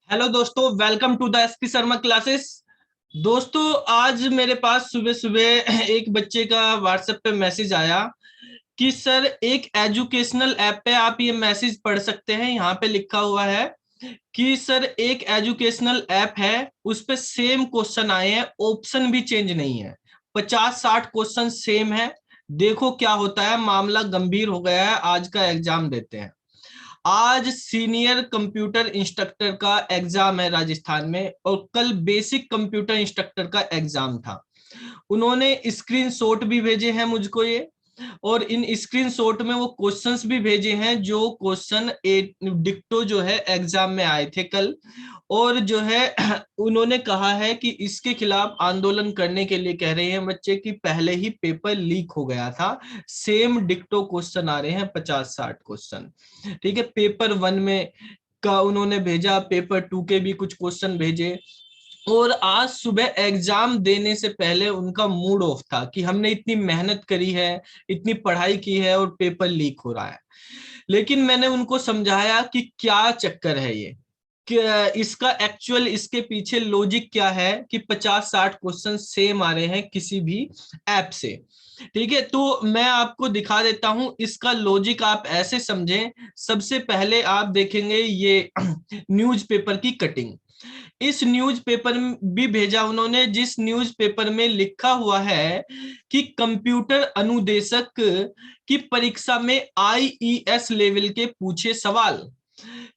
Hello दोस्तों, welcome to the SP Sharma classes. दोस्तों, आज मेरे पास सुबह सुबह एक बच्चे का व्हाट्सएप पे मैसेज आया कि सर एक एजुकेशनल ऐप पे आप ये मैसेज पढ़ सकते हैं। यहाँ पे लिखा हुआ है कि सर एक एजुकेशनल ऐप है, उस पे सेम क्वेश्चन आए हैं, ऑप्शन भी चेंज नहीं है। 50-60 क्वेश्चन सेम है। देखो क्या होता है, मामला गंभीर हो गया है। आज का एग्जाम देते हैं। आज सीनियर कंप्यूटर इंस्ट्रक्टर का एग्जाम है राजस्थान में, और कल बेसिक कंप्यूटर इंस्ट्रक्टर का एग्जाम था। उन्होंने स्क्रीनशॉट भी भेजे हैं मुझको ये, और इन स्क्रीनशॉट में वो क्वेश्चंस भी भेजे हैं जो क्वेश्चन डिक्टो जो है एग्जाम में आए थे कल। और जो है उन्होंने कहा है कि इसके खिलाफ आंदोलन करने के लिए कह रहे हैं बच्चे कि पहले ही पेपर लीक हो गया था। सेम डिक्टो क्वेश्चन आ रहे हैं, 50-60 क्वेश्चन। ठीक है, पेपर वन में का उन्होंने भेजा, पेपर टू के भी कुछ क्वेश्चन भेजे। और आज सुबह एग्जाम देने से पहले उनका मूड ऑफ था कि हमने इतनी मेहनत करी है, इतनी पढ़ाई की है, और पेपर लीक हो रहा है। लेकिन मैंने उनको समझाया कि क्या चक्कर है ये, कि इसका एक्चुअल इसके पीछे लॉजिक क्या है कि 50-60 क्वेश्चन सेम आ रहे हैं किसी भी ऐप से। ठीक है, तो मैं आपको दिखा देता हूं इसका लॉजिक। आप ऐसे समझें, सबसे पहले आप देखेंगे ये न्यूज़पेपर की कटिंग। इस न्यूज़पेपर में भी भेजा उन्होंने, जिस न्यूज़पेपर में लिखा हुआ है कि कंप्यूटर अनुदेशक की परीक्षा में आईईएस लेवल के पूछे सवाल।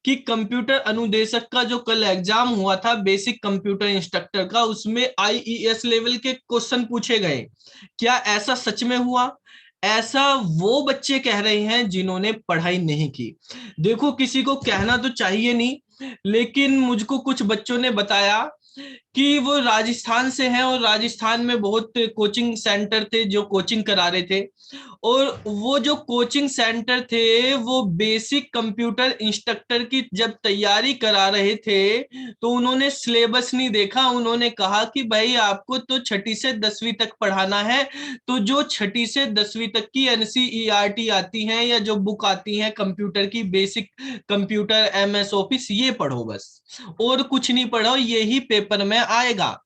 कि कंप्यूटर अनुदेशक का जो कल एग्जाम हुआ था बेसिक कंप्यूटर इंस्ट्रक्टर का, उसमें आईईएस लेवल के क्वेश्चन पूछे गए। क्या ऐसा सच में हुआ? ऐसा वो बच्चे कह रहे हैं जिन्होंने पढ़ाई नहीं की। देखो, किसी को कहना तो चाहिए नहीं, लेकिन मुझको कुछ बच्चों ने बताया कि वो राजस्थान से हैं, और राजस्थान में बहुत कोचिंग सेंटर थे जो कोचिंग करा रहे थे। और वो जो कोचिंग सेंटर थे वो बेसिक कंप्यूटर इंस्ट्रक्टर की जब तैयारी करा रहे थे, तो उन्होंने सिलेबस नहीं देखा। उन्होंने कहा कि भाई आपको तो छठी से 10वीं तक पढ़ाना है, तो जो छठी से 10वीं तक की एनसीईआरटी आती हैं या जो बुक आती हैं कंप्यूटर की, बेसिक कंप्यूटर, एमएस ऑफिस, ये पढ़ो बस, और कुछ नहीं पढ़ो, यही पेपर में आएगा।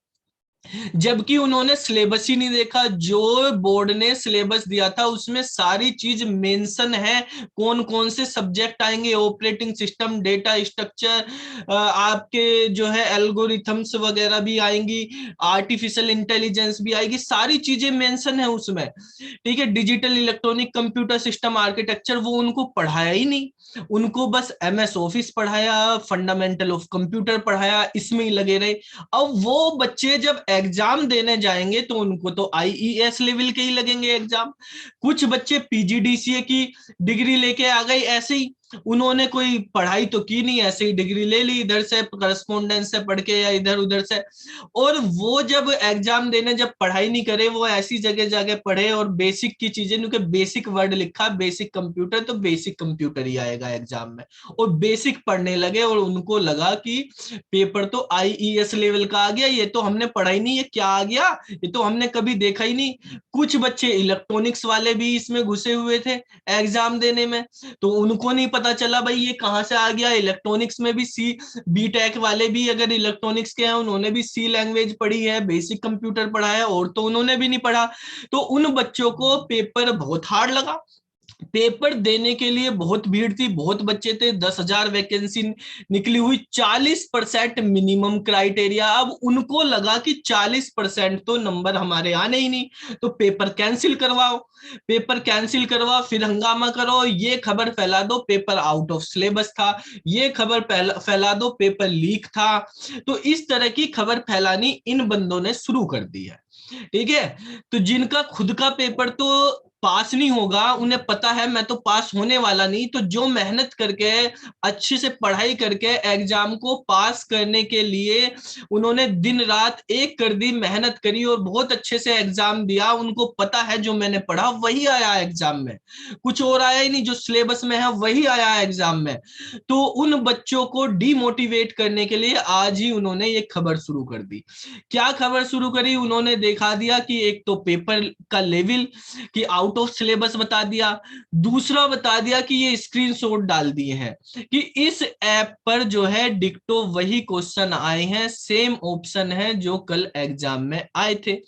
जबकि उन्होंने सिलेबस ही नहीं देखा। जो बोर्ड ने सिलेबस दिया था उसमें सारी चीज मेंशन है, कौन कौन से सब्जेक्ट आएंगे, ऑपरेटिंग सिस्टम, डेटा स्ट्रक्चर, आपके जो है एल्गोरिथम्स वगैरह भी आएंगी, आर्टिफिशियल इंटेलिजेंस भी आएगी, सारी चीजें मेंशन है उसमें। ठीक है, digital electronic computer system architecture वो उनको पढ़ाया ही नहीं। उनको बस एमएस ऑफिस पढ़ाया, फंडामेंटल ऑफ कंप्यूटर पढ़ाया, इसमें ही लगे रहे। अब वो बच्चे जब एग्जाम देने जाएंगे तो उनको तो आईईएस लेवल के ही लगेंगे एग्जाम। कुछ बच्चे पीजीडीसीए की डिग्री लेके आ गए ऐसे ही, उन्होंने कोई पढ़ाई तो की नहीं, ऐसे ही डिग्री ले ली इधर से करस्पॉन्डेंस से पढ़ के या इधर उधर से। और वो जब एग्जाम देने जब पढ़ाई नहीं करे, वो ऐसी जगह जगह पढ़े और बेसिक की चीजें, क्योंकि बेसिक वर्ड लिखा बेसिक कंप्यूटर, तो बेसिक कंप्यूटर ही आएगा एग्जाम में। और बेसिक पढ़ने लगे और उनको लगा कि पेपर तो आईईएस लेवल का आ गया, ये तो हमने पढ़ा ही नहीं, ये क्या आ गया, ये तो हमने कभी देखा ही नहीं। कुछ बच्चे इलेक्ट्रॉनिक्स वाले भी इसमें घुसे हुए थे एग्जाम देने में, तो उनको नहीं पता चला भाई ये कहां से आ गया। इलेक्ट्रॉनिक्स में भी सी बीटेक वाले भी अगर इलेक्ट्रॉनिक्स के हैं, उन्होंने भी सी लैंग्वेज पढ़ी है, बेसिक कंप्यूटर पढ़ा है, और तो उन्होंने भी नहीं पढ़ा। तो उन बच्चों को पेपर बहुत हार्ड लगा। पेपर देने के लिए बहुत भीड़ थी, बहुत बच्चे थे, 10,000 वैकेंसी निकली हुई, 40% मिनिमम क्राइटेरिया। अब उनको लगा कि 40% तो नंबर हमारे आने ही नहीं, तो पेपर कैंसिल करवाओ। पेपर कैंसिल करवाओ, फिर हंगामा करो, ये खबर फैला दो पेपर आउट ऑफ सिलेबस था, ये खबर फैला दो पेपर लीक था। तो इस तरह की खबर फैलानी इन बंदों ने शुरू कर दी है। ठीक है, तो जिनका खुद का पेपर तो पास नहीं होगा, उन्हें पता है मैं तो पास होने वाला नहीं, तो जो मेहनत करके अच्छे से पढ़ाई करके एग्जाम को पास करने के लिए उन्होंने दिन रात एक कर दी, मेहनत करी और बहुत अच्छे से एग्जाम दिया, उनको पता है जो मैंने पढ़ा वही आया एग्जाम में, कुछ और आया ही नहीं, जो सिलेबस में है वही आया एग्जाम में। तो उन बच्चों को डिमोटिवेट करने के लिए आज ही उन्होंने ये खबर शुरू कर दी। क्या खबर शुरू करी? उन्होंने दिखा दिया कि एक तो पेपर का लेवल, कि आउट आउट ऑफ सिलेबस बता दिया, दूसरा बता दिया कि ये स्क्रीनशॉट डाल दिए हैं कि इस ऐप पर जो है डिक्टो वही क्वेश्चन आए हैं, सेम ऑप्शन है जो कल एग्जाम में आए थे।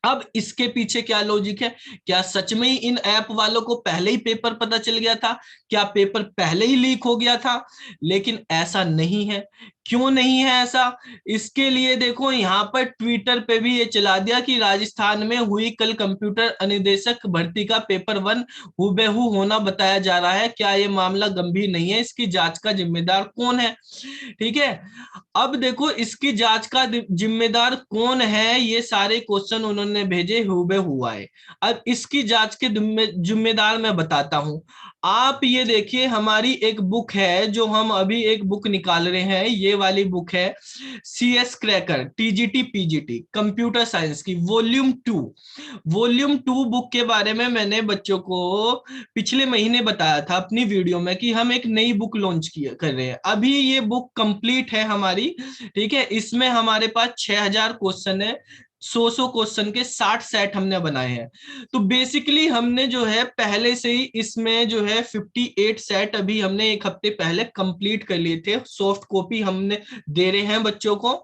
अब इसके पीछे क्या लॉजिक है? क्या सच में ही इन ऐप वालों को पहले ही पेपर पता चल गया था? क्या पेपर पहले ही लीक हो गया था? लेकिन ऐसा नहीं है। क्यों नहीं है ऐसा? इसके लिए देखो, यहाँ पर ट्विटर पे भी ये चला दिया कि राजस्थान में हुई कल कंप्यूटर अनुदेशक भर्ती का पेपर 1 हुबेहू होना बताया जा रहा है। क्या ये मामला गंभीर नहीं है? इसकी जांच का जिम्मेदार कौन है? ठीक है, अब देखो इसकी जांच का जिम्मेदार कौन है, ये सारे क्वेश्चन उन्होंने भेजे हुबेहू आए। अब इसकी जांच के जिम्मेदार मैं बताता हूं। आप ये देखिए, हमारी एक बुक है, जो हम अभी एक बुक निकाल रहे हैं, ये वाली बुक है CS cracker TGT PGT computer science की वॉल्यूम 2 बुक के बारे में मैंने बच्चों को पिछले महीने बताया था अपनी वीडियो में कि हम एक नई बुक लॉन्च कर रहे हैं। अभी ये बुक कंप्लीट है हमारी, ठीक है। इसमें हमारे पास 6000 क्वेश्चन है, 100 क्वेश्चन के 60 सेट हमने बनाए हैं। तो बेसिकली हमने जो है पहले से ही इसमें जो है 58 सेट अभी हमने एक हफ्ते पहले कंप्लीट कर लिए थे। सॉफ्ट कॉपी हमने दे रहे हैं बच्चों को,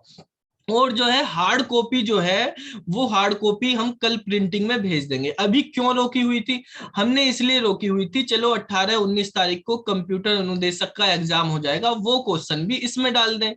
और जो है हार्ड कॉपी जो है वो हार्ड कॉपी हम कल प्रिंटिंग में भेज देंगे। अभी क्यों रोकी हुई थी? हमने इसलिए रोकी हुई थी, चलो 18-19 तारीख को कंप्यूटर अनुदेशक का एग्जाम हो जाएगा, वो क्वेश्चन भी इसमें डाल दें।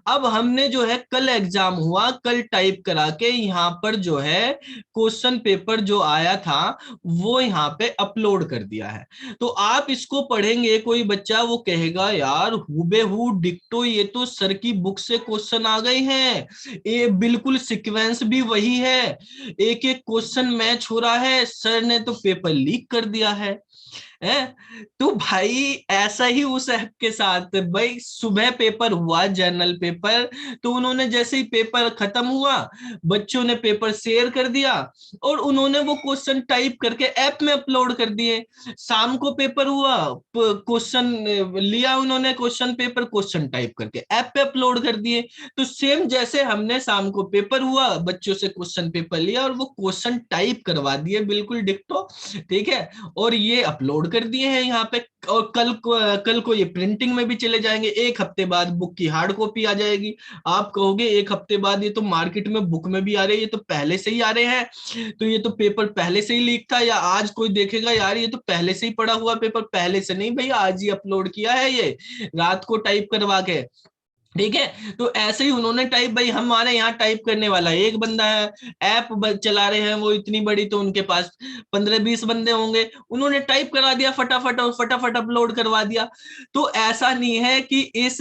अब हमने जो है कल एग्जाम हुआ, कल टाइप करा के यहाँ पर जो है क्वेश्चन पेपर जो आया था वो यहाँ पे अपलोड कर दिया है। तो आप इसको पढ़ेंगे, कोई बच्चा वो कहेगा यार हुबेहू डिक्टो ये तो सर की बुक से क्वेश्चन आ गए हैं, ये बिल्कुल सीक्वेंस भी वही है, एक एक क्वेश्चन मैच हो रहा है, सर ने तो पेपर लीक कर दिया है। तो भाई ऐसा ही उस ऐप के साथ, भाई सुबह पेपर हुआ जर्नल पेपर, तो उन्होंने जैसे ही पेपर खत्म हुआ बच्चों ने पेपर शेयर कर दिया और उन्होंने वो क्वेश्चन टाइप करके ऐप में अपलोड कर दिए। शाम को पेपर हुआ, क्वेश्चन लिया उन्होंने, क्वेश्चन पेपर क्वेश्चन टाइप करके ऐप पे अपलोड कर दिए। तो सेम जैसे हमने शाम को पेपर हुआ, बच्चों से क्वेश्चन पेपर लिया और वो क्वेश्चन टाइप करवा दिए बिल्कुल डिक्टो, ठीक है, और ये अपलोड कर दिए हैं यहाँ पे। और कल को ये प्रिंटिंग में भी चले जाएंगे। एक हफ्ते बाद बुक की हार्ड कॉपी आ जाएगी। आप कहोगे एक हफ्ते बाद, ये तो मार्केट में बुक में भी आ रहे हैं, ये तो पहले से ही आ रहे हैं, तो ये तो पेपर पहले से ही लीक था। या आज कोई देखेगा यार ये तो पहले से ही पड़ा हुआ पेपर, पहले से नहीं भाई, आज ही अपलोड किया है ये रात को टाइप करवा के, ठीक है। तो ऐसे ही उन्होंने टाइप, भाई हमारे यहाँ टाइप करने वाला एक बंदा है, ऐप चला रहे हैं वो इतनी बड़ी, तो उनके पास 15-20 बंदे होंगे, उन्होंने टाइप करा दिया फटाफट और फटाफट अपलोड करवा दिया। तो ऐसा नहीं है कि इस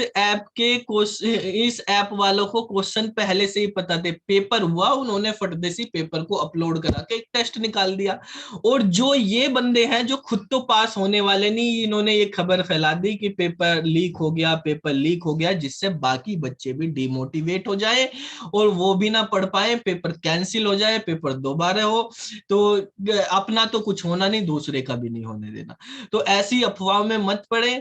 ऐप वालों को क्वेश्चन पहले से ही पता थे, पेपर हुआ उन्होंने फटदेसी पेपर को अपलोड करा के एक टेस्ट निकाल दिया। और जो ये बंदे हैं जो खुद तो पास होने वाले नहीं, इन्होंने ये खबर फैला दी कि पेपर लीक हो गया, पेपर लीक हो गया, जिससे बाकी बच्चे भी डिमोटिवेट हो जाए और वो भी ना पढ़ पाए, पेपर कैंसिल हो जाए, पेपर दोबारा हो। तो अपना तो कुछ होना नहीं, दूसरे का भी नहीं होने देना। तो ऐसी अफवाह में मत पड़े।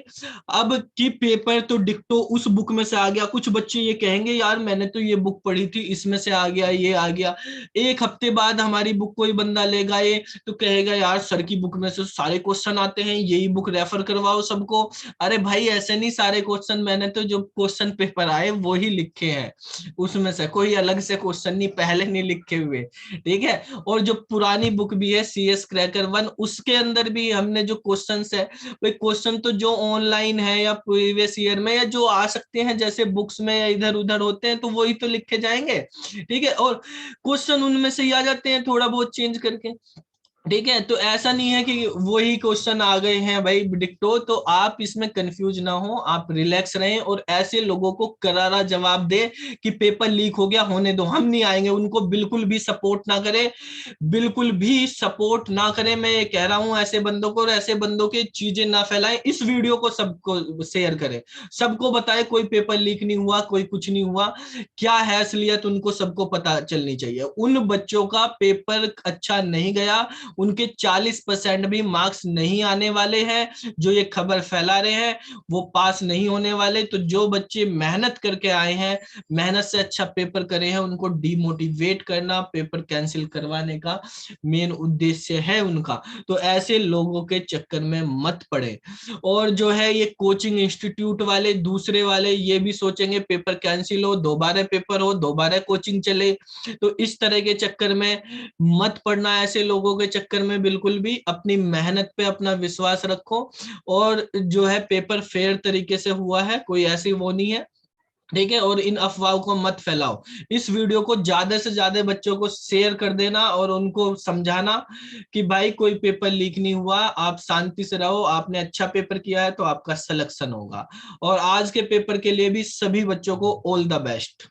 अब की पेपर तो डिक्टो उस बुक में से आ गया। कुछ बच्चे ये कहेंगे यार मैंने तो ये बुक पढ़ी थी, इसमें से आ गया, ये आ गया। एक हफ्ते बाद हमारी बुक कोई बंदा लेगा ये तो कहेगा यार सर की बुक में से सारे क्वेश्चन आते हैं, यही बुक रेफर करवाओ सबको। अरे भाई ऐसे नहीं, सारे क्वेश्चन मैंने तो जो क्वेश्चन पेपर आए वो ही लिखे हैं, उसमें से कोई अलग से क्वेश्चन नहीं, पहले नहीं लिखे हुए, ठीक है। और जो पुरानी बुक भी है CS क्रैकर 1, उसके अंदर भी हमने जो क्वेश्चन है, भाई क्वेश्चन तो जो ऑनलाइन है या प्रीवियस ईयर में या जो आ सकते हैं जैसे बुक्स में या इधर उधर होते हैं, तो वही तो लिखे जाएंगे, ठीक है। और क्वेश्चन उनमें से ही आ जाते हैं थोड़ा बहुत चेंज करके, ठीक है। तो ऐसा नहीं है कि वही क्वेश्चन आ गए हैं भाई डिक्टो। तो आप इसमें कंफ्यूज ना हो, आप रिलैक्स रहें और ऐसे लोगों को करारा जवाब दे कि पेपर लीक हो गया, होने दो, हम नहीं आएंगे, उनको बिल्कुल भी सपोर्ट ना करें, बिल्कुल भी सपोर्ट ना करें। मैं ये कह रहा हूं ऐसे बंदों को, और ऐसे बंदों की चीजें ना फैलाएं। इस वीडियो को सबको शेयर करें, सबको बताएं कोई पेपर लीक नहीं हुआ, कोई कुछ नहीं हुआ, क्या है असलियत उनको सबको पता चलनी चाहिए। उन बच्चों का पेपर अच्छा नहीं गया, उनके 40% भी मार्क्स नहीं आने वाले हैं। जो ये खबर फैला रहे हैं वो पास नहीं होने वाले। तो जो बच्चे मेहनत करके आए हैं, मेहनत से अच्छा पेपर करे हैं, उनको डिमोटिवेट करना, पेपर कैंसिल करवाने का मेन उद्देश्य है उनका। तो ऐसे लोगों के चक्कर में मत पड़े। और जो है ये कोचिंग इंस्टीट्यूट वाले, दूसरे वाले, ये भी सोचेंगे पेपर कैंसिल हो, दोबारा पेपर हो, दोबारा कोचिंग चले। तो इस तरह के चक्कर में मत पड़ना। ऐसे लोगों के चक्कर में बिल्कुल भी अपनी मेहनत पे अपना विश्वास रखो। और जो है पेपर फेयर तरीके से हुआ है, कोई ऐसी वो नहीं है, ठीक है। और इन अफवाहों को मत फैलाओ। इस वीडियो को ज्यादा से ज्यादा बच्चों को शेयर कर देना और उनको समझाना कि भाई कोई पेपर लीक नहीं हुआ, आप शांति से रहो, आपने अच्छा पेपर किया है तो आपका सिलेक्शन होगा। और आज के पेपर के लिए भी सभी बच्चों को ऑल द बेस्ट।